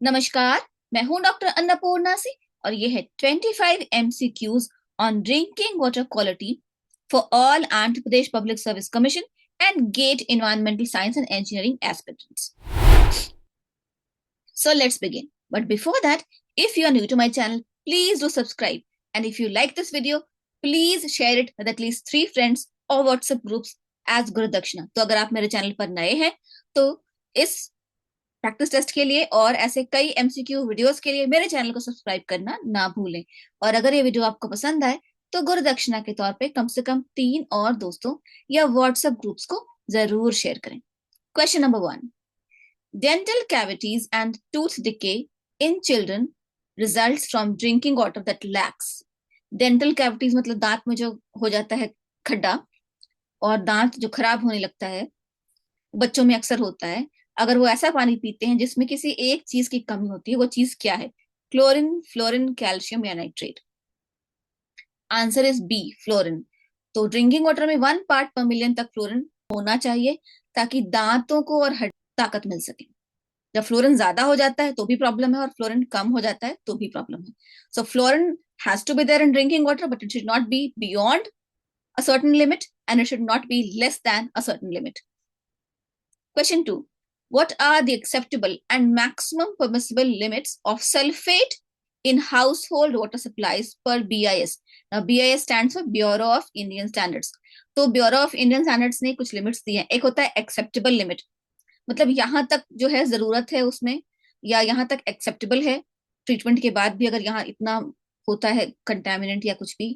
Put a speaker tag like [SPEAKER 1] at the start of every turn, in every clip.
[SPEAKER 1] नमस्कार। मैं हूं डॉक्टर अन्नपूर्णा से और ये है 25 MCQs on drinking water quality for all Andhra Pradesh public service commission and GATE environmental science and engineering aspirants. So let's begin. But before that, if you are new to my channel, please do subscribe. And if you like this video, please share it with at least 3 friends or WhatsApp groups as Guru Dakshina. तो अगर आप मेरे channel पर नए हैं तो इस practice test के लिए और ऐसे कई एमसीक्यू वीडियोस के लिए मेरे चैनल को सब्सक्राइब करना ना भूलें. और अगर ये वीडियो आपको पसंद आए तो गुरु दक्षिणा के तौर पे कम से कम 3 और दोस्तों या व्हाट्सएप ग्रुप्स को जरूर शेयर करें. Question number 1. Dental cavities and tooth decay in children results from drinking water that lacks. Dental cavities मतलब दांत में जो हो जाता है खड्डा और दांत जो खराब होने लगता है, बच्चों में अक्सर होता है. अगर वो ऐसा पानी पीते हैं जिसमें किसी एक चीज की कमी होती है, वो चीज क्या है? क्लोरीन, फ्लोरीन, कैल्शियम या nitrate? Answer is B, fluorine. तो ड्रिंकिंग वाटर में 1 पार्ट पर मिलियन तक फ्लोरीन होना चाहिए ताकि दांतों को और ताकत मिल सके. जब फ्लोरीन ज्यादा हो जाता है तो भी प्रॉब्लम है और फ्लोरीन कम हो जाता है तो भी प्रॉब्लम है. So fluorine has to be there in drinking water, but it should not be beyond a certain limit and it should not be less than a certain limit. Question 2. What are the acceptable and maximum permissible limits of sulfate in household water supplies per BIS? Now BIS stands for Bureau of Indian Standards. तो Bureau of Indian Standards ने कुछ limits दिए हैं. एक होता है acceptable limit, मतलब यहां तक जो है जरूरत है उसमें, या यहां तक एक्सेप्टेबल है. ट्रीटमेंट के बाद भी अगर यहाँ इतना होता है कंटेमिनेंट या कुछ भी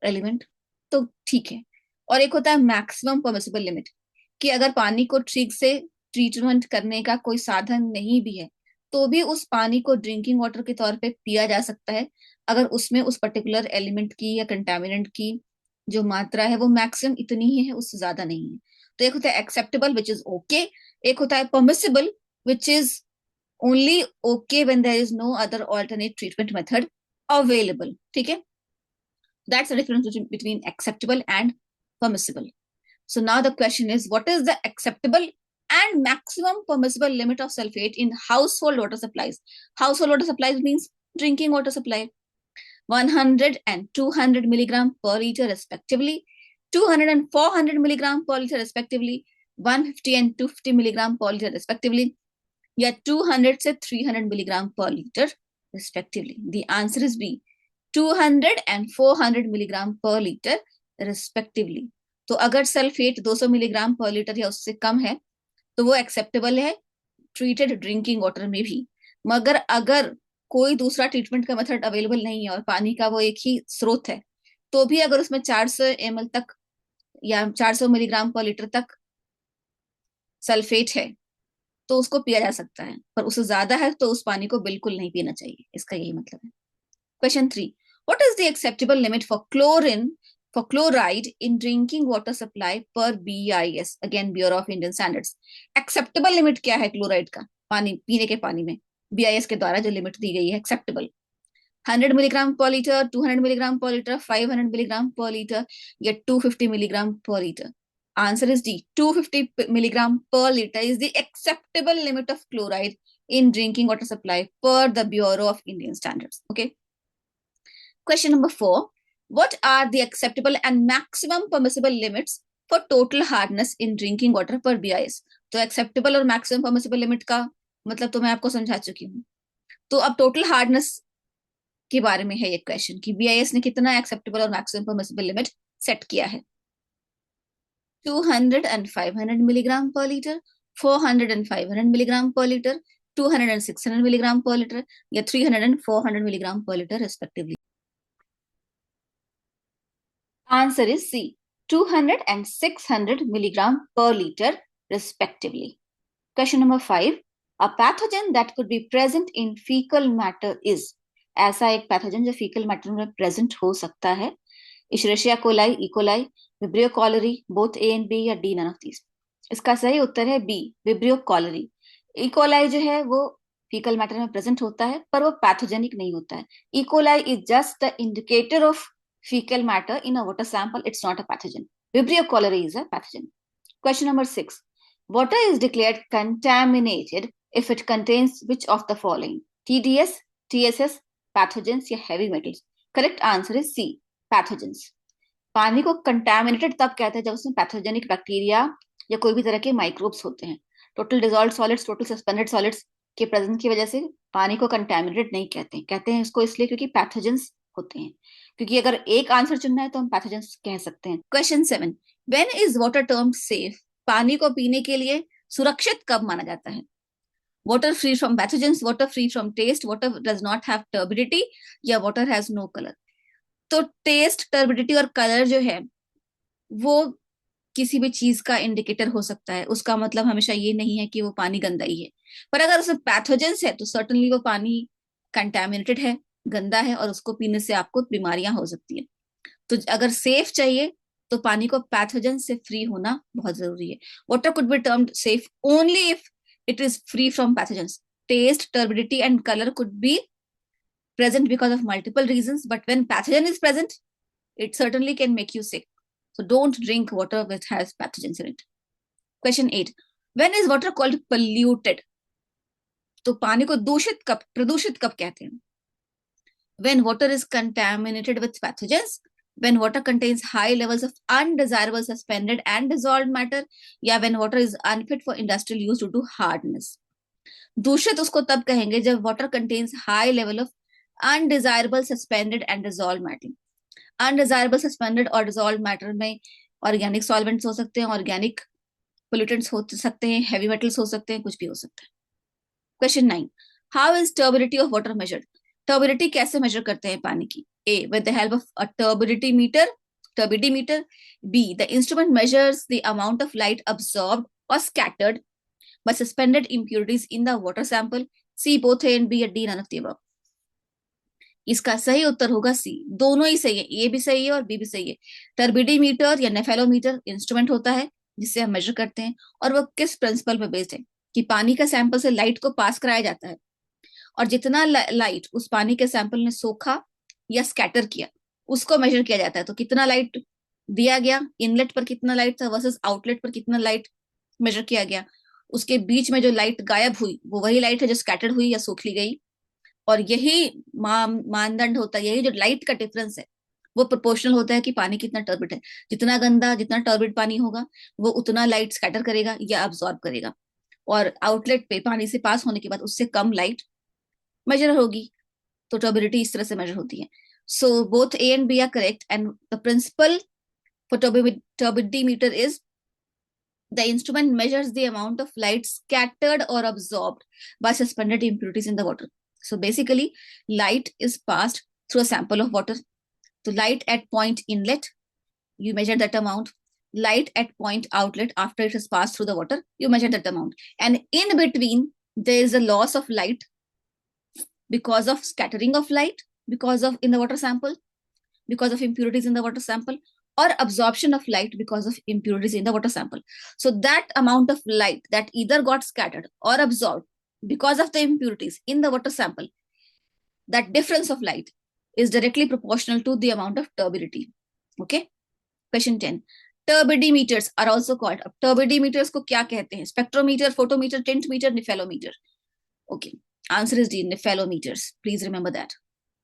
[SPEAKER 1] एलिमेंट तो ठीक है. और एक होता है मैक्सिमम परमिसिबल लिमिट, कि अगर पानी को ठीक से ट्रीटमेंट करने का कोई साधन नहीं भी है तो भी उस पानी को ड्रिंकिंग वाटर के तौर पे पिया जा सकता है अगर उसमें उस पर्टिकुलर एलिमेंट की या कंटेमिनेंट की जो मात्रा है वो मैक्सिमम इतनी ही है, उससे ज्यादा नहीं है. तो एक होता है एक्सेप्टेबल विच इज ओके, एक होता है permissible which is only okay when there is no other alternate treatment method available. ठीक है, that's the difference between acceptable and permissible. So now the question is, what is the acceptable and maximum permissible limit of sulfate in household water supplies? Household water supplies means drinking water supply. 100 and 200 milligram per liter respectively, 200 and 400 milligram per liter respectively, 150 and 250 milligram per liter respectively, या 200 से 300 milligram per liter respectively. The answer is B, 200 and 400 milligram per liter respectively. तो अगर sulphate 200 milligram पर litre या उससे कम है तो वो एक्सेप्टेबल है ट्रीटेड ड्रिंकिंग वाटर में भी. मगर अगर कोई दूसरा ट्रीटमेंट का मेथड अवेलेबल नहीं है और पानी का वो एक ही स्रोत है तो भी अगर उसमें 400 ml तक या 400 मिलीग्राम पर लीटर तक सल्फेट है तो उसको पिया जा सकता है, पर उससे ज्यादा है तो उस पानी को बिल्कुल नहीं पीना चाहिए. इसका यही मतलब है. Question 3. What is the acceptable limit for chloride in drinking water supply per BIS? Again, Bureau of Indian Standards. Acceptable limit क्या है क्लोराइड का पानी पीने के पानी में BIS के द्वारा जो लिमिट दी गई है एक्सेप्टेबल? 100 मिलीग्राम पर लीटर, 200 मिलीग्राम पर लीटर, 500 मिलीग्राम पर लीटर या 250 मिलीग्राम पर litre? Answer is D. 250 milligram per liter is the acceptable limit of chloride in drinking water supply per the Bureau of Indian Standards. Okay. Question number 4. What are the acceptable and maximum permissible limits for total hardness in drinking water per BIS? तो acceptable और maximum permissible limit का मतलब तो मैं आपको समझा चुकी हूँ. तो अब total hardness के बारे में है ये क्वेश्चन कि BIS ने कितना acceptable और maximum permissible limit सेट किया है. 200 and 500 milligram per liter, 400 and 500 milligram per liter, 200 and 600 milligram per liter या 300 and 400 milligram per liter respectively. Answer is C, 200 and 600 milligram per liter respectively. Question number 5. A pathogen that could be present in fecal matter is. ऐसा एक pathogen जो faecal matter में present हो सकता है. Escherichia coli, E coli, vibrio cholerae, both A and B या D, none of these? इसका सही उत्तर है बी, विब्रियो कॉलरी. इकोलाई जो है वो फीकल मैटर में प्रेजेंट होता है पर वो पैथोजेनिक नहीं होता है. E coli is just the indicator of fecal matter in a water sample. It's not a pathogen. Vibrio cholerae is a pathogen. Question number 6. Water is declared contaminated if it contains which of the following, TDS, TSS, pathogens या heavy metals? Correct answer is C, pathogens. पानी को contaminated तब कहते हैं जब उसमें pathogenic bacteria या कोई भी तरह के माइक्रोब्स होते हैं। Total dissolve solids, total suspended solids के प्रेजेंस की वजह से पानी को कंटामिनेटेड नहीं कहते हैं। कहते हैं इसको इसलिए क्योंकि पैथोजेंस होते हैं। क्योंकि अगर एक आंसर चुनना है तो हम पैथोजेंस कह सकते हैं। Question 7, when is water termed safe? पानी को पीने के लिए सुरक्षित कब माना जाता है? Water free from pathogens, water free from taste, water does not have turbidity, या वाटर हैज नो कलर? तो टेस्ट, टर्बिडिटी और कलर जो है वो किसी भी चीज का इंडिकेटर हो सकता है। उसका मतलब हमेशा ये नहीं है कि वो पानी गंदा ही है। पर अगर उसमें पैथोजेंस है तो सर्टनली वो पानी कंटेमिनेटेड है, गंदा है, और उसको पीने से आपको बीमारियां हो सकती है। तो अगर सेफ चाहिए तो पानी को पैथोजन से फ्री होना बहुत जरूरी है। Water could be termed safe only if it is free from pathogens. Taste, turbidity, and color could be present because of multiple reasons, but when pathogen is present, it certainly can make you sick. So don't drink water which has pathogens in it. Question 8. When is water called polluted? तो पानी को दूषित कब, प्रदूषित कब कहते हैं? When water is contaminated with pathogens, when water contains high levels of undesirable suspended and dissolved matter, या when water is unfit for industrial use due to hardness. दूषित उसको तब कहेंगे जब water contains high level of undesirable suspended and dissolve matter. Undesirable suspended और dissolve matter में organic solvents हो सकते हैं, ऑर्गेनिक पोल्यूटेंट्स हो सकते हैं, हेवी मेटल्स हो सकते हैं, कुछ भी हो सकता है। Question 9, how is turbidity of water measured? Turbidity कैसे मेजर करते हैं पानी की? A, with the help of a turbidimeter. B, the instrument measures the amount of light absorbed और scattered by suspended impurities in the water sample. C, both A and B, or D, none of the above. इसका सही उत्तर होगा सी, दोनों ही सही है, ए भी सही है और बी भी सही है। टर्बिडीमीटर या नेफेलोमीटर इंस्ट्रूमेंट होता है जिससे हम मेजर करते हैं, और वो किस प्रिंसिपल पे बेस्ड है कि पानी का सैंपल से लाइट को पास कराया जाता है, और जितना लाइट उस पानी के सैंपल ने सोखा या स्कैटर किया उसको मेजर किया जाता है। तो कितना लाइट दिया गया, इनलेट पर कितना लाइट था वर्सेस आउटलेट पर कितना लाइट मेजर किया गया, उसके बीच में जो लाइट गायब हुई वो वही लाइट है जो स्कैटर्ड हुई या सोख ली गई। और यही मानदंड होता है, यही जो लाइट का डिफरेंस है वो प्रोपोर्शनल होता है कि पानी कितना टर्बिड है। जितना गंदा, जितना टर्बिड पानी होगा वो उतना लाइट स्कैटर करेगा या अब्सॉर्ब करेगा, और आउटलेट पे पानी से पास होने के बाद उससे कम लाइट मेजर होगी। तो टर्बिडिटी इस तरह से मेजर होती है। So both A and B are correct, and the principle for turbidimeter is the instrument measures the amount of light scattered or absorbed by suspended impurities in the water. So basically, light is passed through a sample of water. So light at point inlet, you measure that amount. Light at point outlet, after it has passed through the water, you measure that amount. And in between, there is a loss of light because of scattering of light, because of in the water sample, because of impurities in the water sample, or absorption of light because of impurities in the water sample. So that amount of light that either got scattered or absorbed because of the impurities in the water sample, that difference of light is directly proportional to the amount of turbidity. Okay. Question 10. Turbidimeters are also called. अब turbidimeters को क्या कहते हैं? Spectrometer, photometer, tintmeter, nephelometer. Okay. Answer is D, nephelometers. Please remember that.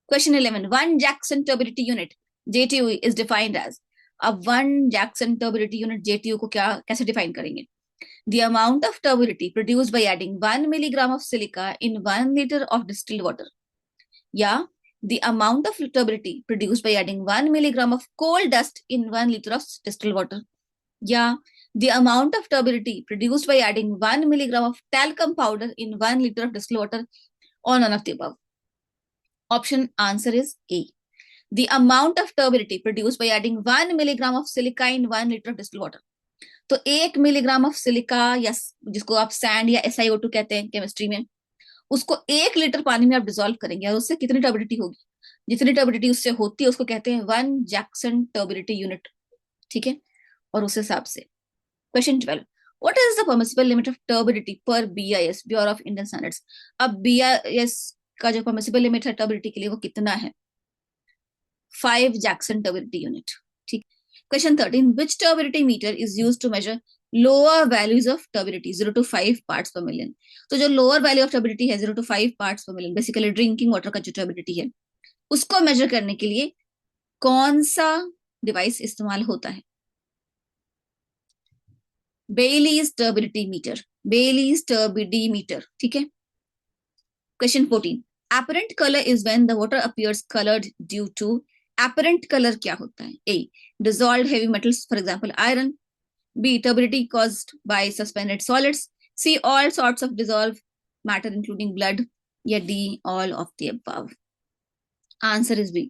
[SPEAKER 1] Question 11. 1 Jackson turbidity unit, JTU, is defined as. अब 1 Jackson turbidity unit, JTU को क्या कैसे define करेंगे? The amount of turbidity produced by adding 1 milligram of silica in 1 liter of distilled water. या the amount of turbidity produced by adding 1 milligram of coal dust in 1 liter of distilled water. या the amount of turbidity produced by adding 1 milligram of talcum powder in 1 liter of distilled water, or none of the above. Option answer is A. The amount of turbidity produced by adding 1 milligram of silica in 1 liter of distilled water. तो 1 milligram of silica, या जिसको आप sand या SiO2 कहते हैं chemistry में, उसको 1 litre पानी में आप डिसॉल्व करेंगे और उससे कितनी टर्बिडिटी होगी? जितनी टर्बिडिटी उससे होती है उसको कहते हैं 1 जैक्सन टर्बिडिटी यूनिट। ठीक है, और उस हिसाब से question 12. What is the permissible limit of turbidity per BIS, Bureau of Indian Standards? अब BIS का जो परमिसिबल लिमिट है टर्बिडिटी के लिए वो कितना है? 5 जैक्सन turbidity unit. ठीक. Question 13. Which turbidity meter is used to measure lower values of turbidity 0 to 5 parts पर मिलियन। तो जो लोअर वैल्यू ऑफ टर्बिडिटी है 0 to 5 पार्ट्स पर मिलियन, बेसिकली ड्रिंकिंग वाटर का जो टर्बिडिटी है, उसको मेजर करने के लिए कौन सा डिवाइस इस्तेमाल होता है? बेलीज टर्बिडिटी मीटर, बेलीज टर्बिडी मीटर, ठीक है। Question 14, apparent color is when the water appears colored due to, apparent color क्या होता है? A, dissolved heavy metals, for example iron. B, turbidity caused by suspended solids. C, all sorts of dissolved matter including blood. या D, all of the above. Answer is B,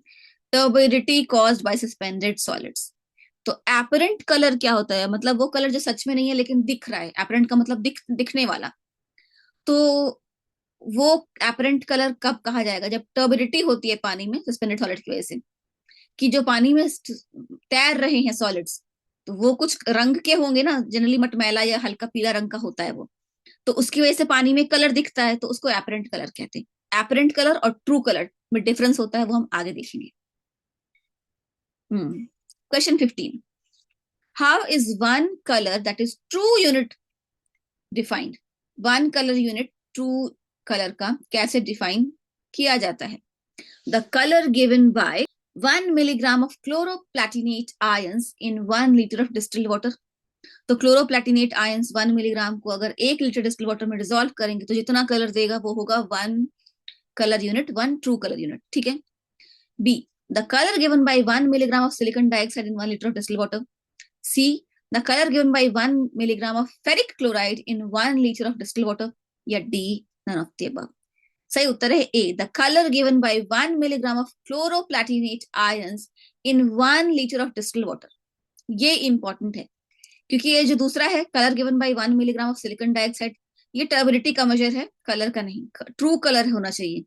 [SPEAKER 1] turbidity caused by suspended solids. तो apparent color क्या होता है? मतलब वो colour जो सच में नहीं है लेकिन दिख रहा है। apparent का मतलब दिखने वाला। तो वो apparent कलर कब कहा जाएगा? जब टर्बिडिटी होती है पानी में सस्पेंडेड सॉलिड की वजह से, कि जो पानी में तैर रहे हैं सॉलिड्स, तो वो कुछ रंग के होंगे ना, जनरली मटमैला या हल्का पीला रंग का होता है वो, तो उसकी वजह से पानी में कलर दिखता है, तो उसको एपरेंट कलर कहते हैं। एपरेंट कलर और ट्रू कलर में डिफरेंस होता है, वो हम आगे देखेंगे। Question 15, how is one colour that is true unit defined? One colour unit true colour का कैसे डिफाइन किया जाता है? The colour given by 1 milligram of chloroplatinate ions in 1 liter of distilled water. तो क्लोरोप्लेटिनेट आयंस 1 मिलीग्राम को अगर 1 litre distil water में dissolve करेंगे तो जितना कलर देगा वो होगा 1 colour unit, 1 true colour unit, ठीक है। B, the colour given by 1 milligram of silicon dioxide in 1 liter of distilled water. C, the colour given by 1 milligram of ferric chloride in 1 liter of distilled water. या D, none of the above. सही उत्तर है A, the colour given by 1 milligram of chloroplatinate ions in 1 liter of distilled water. ये important है क्योंकि ये जो दूसरा है colour given by 1 milligram of silicon dioxide, ये टर्बिडिटी का मेजर है, कलर का नहीं, ट्रू कलर होना चाहिए।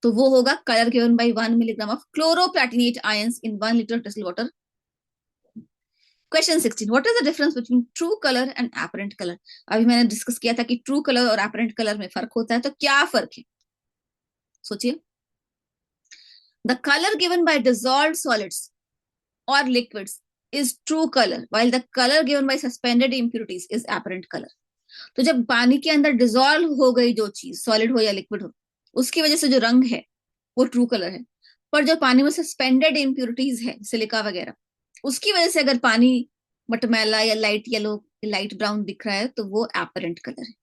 [SPEAKER 1] तो वो होगा colour given by 1 milligram of chloroplatinate ions in 1 liter of distilled water. Question 16, what is the difference between true colour and apparent colour? अभी मैंने डिस्कस किया था कि ट्रू कलर और एपरेंट कलर में फर्क होता है, तो क्या फर्क है? सोचिए। The colour given bye dissolved solids और liquids is true color while the color given by suspended impurities is apparent color. तो जब पानी के अंदर डिसॉल्व हो गई जो चीज, सॉलिड हो या लिक्विड हो, उसकी वजह से जो रंग है वो ट्रू कलर है। पर जो पानी में सस्पेंडेड इम्प्योरिटीज है, सिलिका वगैरह, उसकी वजह से अगर पानी मटमैला या लाइट येलो, लाइट ब्राउन दिख रहा है तो वो एपरेंट कलर है।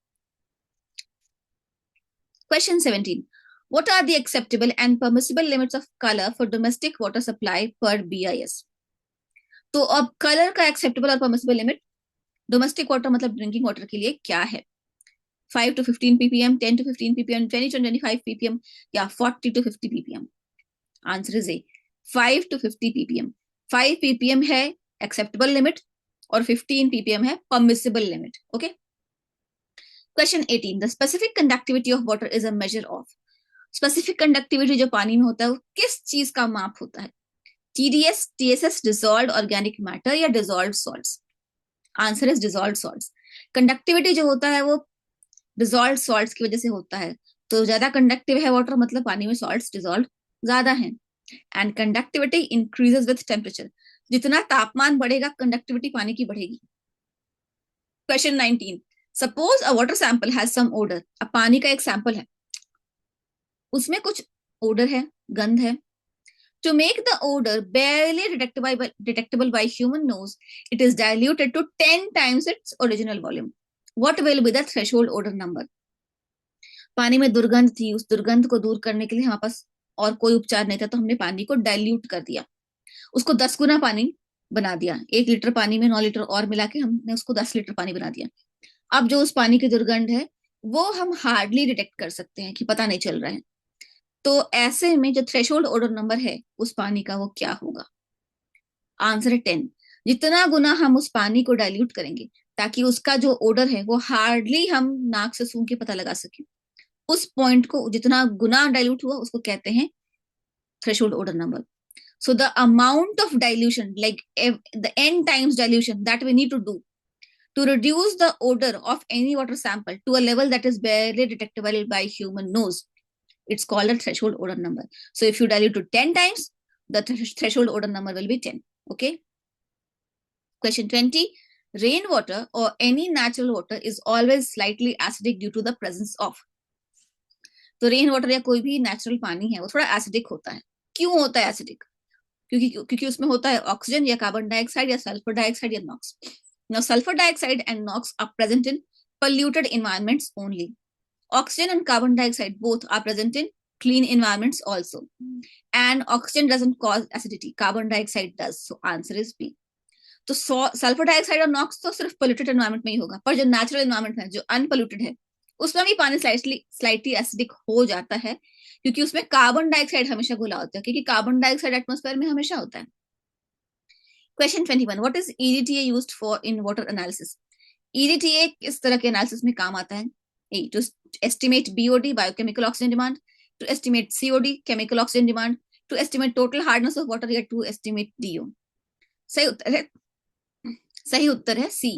[SPEAKER 1] Question 17, what are the acceptable and permissible limits of color for domestic water supply per BIS? तो अब कलर का एक्सेप्टेबल और परमिसिबल लिमिट डोमेस्टिक वाटर मतलब ड्रिंकिंग वाटर के लिए क्या है? 5 to 15 ppm, 10 to 15 ppm, 20 to 25 ppm या 40 to 50 ppm? Answer is a, 5 to 50 ppm। 5 ppm है एक्सेप्टेबल लिमिट और 15 ppm है permissible limit, okay. Question 18, the specific conductivity of water is a measure of. Specific conductivity जो पानी में होता है वो किस चीज का माप होता है? TDS, TSS, dissolved organic matter या dissolved salts? Answer is dissolved salts। Conductivity जो होता है वो dissolved salts की वजह से होता है, तो ज्यादा कंडक्टिव है वाटर मतलब पानी में salts dissolved ज्यादा हैं। And conductivity increases with temperature, जितना तापमान बढ़ेगा कंडक्टिविटी पानी की बढ़ेगी। Question 19, suppose a water sample has some odour. अब पानी का एक सैंपल है, उसमें कुछ ओडर है, गंध है। To make the odor barely detectable by human nose, it is diluted to 10 times its original volume. What will be the threshold odor number? पानी में दुर्गंध थी, उस दुर्गंध को दूर करने के लिए हमारे पास और कोई उपचार नहीं था, तो हमने पानी को डाइल्यूट कर दिया, उसको 10 गुना पानी बना दिया। 1 लीटर पानी में 9 लीटर और मिला के हमने उसको 10 लीटर पानी बना दिया। अब जो उस पानी की दुर्गंध है वो हम हार्डली डिटेक्ट कर सकते हैं कि पता नहीं चल रहा है। तो ऐसे में जो थ्रेशोल्ड ओडर नंबर है उस पानी का वो क्या होगा? आंसर है 10। जितना गुना हम उस पानी को डाइल्यूट करेंगे ताकि उसका जो ओडर है वो हार्डली हम नाक से सूंघ के पता लगा सके, उस पॉइंट को जितना गुना डाइल्यूट हुआ उसको कहते हैं threshold odour number. So the amount of dilution, like the n times dilution that we need to do to reduce the odor of any water sample to a level that is barely detectable by human nose, it's called a threshold odor number. So if you dilute to 10 times, the threshold odor number will be 10. Okay. Question 20. Rain water or any natural water is always slightly acidic due to the presence of. तो rain water या कोई भी natural पानी है वो थोड़ा acidic होता है. क्यों होता है एसिडिक? क्योंकि उसमें होता है ऑक्सीजन या कार्बन डाइऑक्साइड या सल्फर डाइऑक्साइड या Knox. Now, sulfur dioxide and NOx are present in polluted environments only. Oxygen and carbon dioxide both are present in clean environments also. And oxygen doesn't cause acidity. Carbon dioxide does. So answer is B. तो sulphur dioxide और Knox तो सिर्फ polluted environment में ही होगा, पर जो natural environment है, जो अनपोल्यूटेड है, उसमें भी पानी स्लाइटली एसिडिक हो जाता है, क्योंकि उसमें कार्बन डाइऑक्साइड हमेशा घुला होता है, क्योंकि कार्बन डाइऑक्साइड एटमॉस्फेयर में हमेशा होता है. Question 21. What is EDTA used for in water analysis? EDTA किस तरह के एनालिसिस में काम आता है? A. To estimate BOD, biochemical oxygen demand. To estimate COD, chemical oxygen demand. To estimate total hardness of water या to estimate DO. सही उत्तर है C.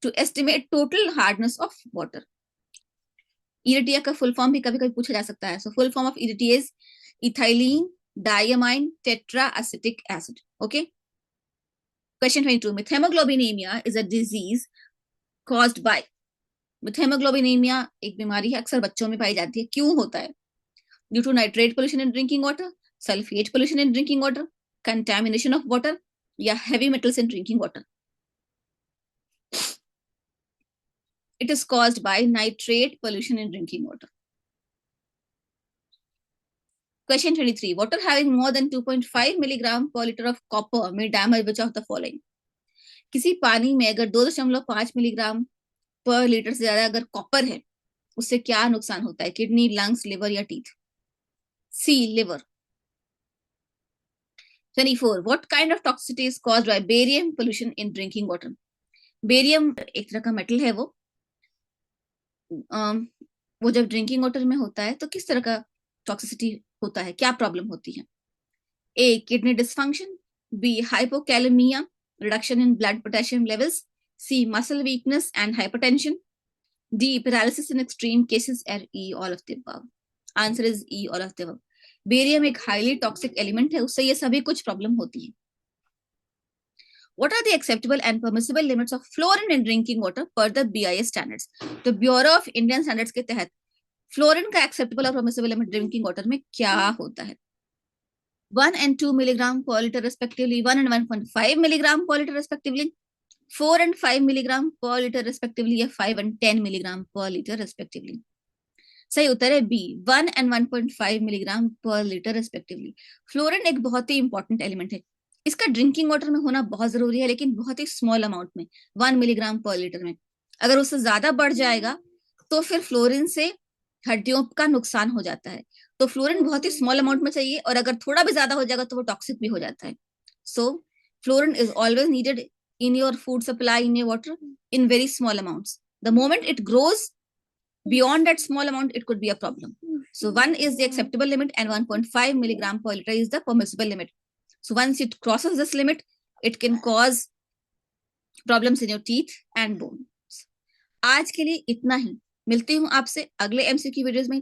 [SPEAKER 1] To estimate total hardness of water. EDTA का full form भी कभी कभी पूछा जा सकता है. So full form of EDTA is ethylene diamine tetraacetic acid. Okay. Question 22. Methemoglobinemia is a disease caused by. Methemoglobinemia एक बीमारी है, अक्सर बच्चों में पाई जाती है. क्यों होता है? Due to nitrate pollution in drinking water, sulfate pollution in drinking water, contamination of water, या heavy metals in drinking water. It is caused by nitrate pollution in drinking water. Question 23. Water having more than 2.5 milligram per liter of copper may damage which of the following? किसी पानी में अगर 2.5 milligram पर litre से ज्यादा अगर copper है, उससे क्या नुकसान होता है? किडनी, लंग्स, लिवर या teeth? C, liver. 24. What kind of toxicity is caused by barium pollution in drinking water? Barium एक तरह का मेटल है. वो जब ड्रिंकिंग वाटर में होता है तो किस तरह का टॉक्सिसिटी होता है, क्या प्रॉब्लम होती है? A. Kidney dysfunction. B. Hypokalaemia, reduction in blood potassium levels. C. Muscle weakness and hypertension. D. Paralysis in extreme cases. Or E. All of the above. Answer is E. All of the above. Barium एक highly toxic element है, उससे ये सभी कुछ problem होती है. What are the acceptable and permissible limits of fluorine in drinking water per the BIS standards? तो bureau of Indian standards के तहत फ्लोरिन का एक्सेप्टेबल और परमिसिबल लिमिट ड्रिंकिंग वाटर में क्या होता है? 1 and 2 milligram per liter respectively, 1 and 1.5 milligram per liter respectively, 4 and 5 milligram per liter respectively, या 5 and 10 milligram per liter respectively. सही उत्तर है बी, 1 and 1.5 milligram per liter respectively. Fluorine एक बहुत ही इंपॉर्टेंट एलिमेंट है. इसका ड्रिंकिंग वाटर में होना बहुत जरूरी है, लेकिन बहुत ही स्मॉल अमाउंट में, 1 मिलीग्राम पर लीटर में. अगर उससे ज्यादा बढ़ जाएगा तो फिर फ्लोरिन से हड्डियों का नुकसान हो जाता है. तो फ्लोरिन बहुत ही स्मॉल अमाउंट में चाहिए, और अगर थोड़ा भी ज्यादा हो जाएगा तो वो टॉक्सिक भी हो जाता है. So fluorine is always needed in your food supply, in your water, in very small amounts. The moment it grows beyond that small amount, it could be a problem. So 1 is the acceptable limit and 1.5 milligram per liter is the permissible limit. So once it crosses this limit, it can cause problems in your teeth and bones. आज के लिए इतना ही. मिलती हूँ आपसे अगले MCQ videos में.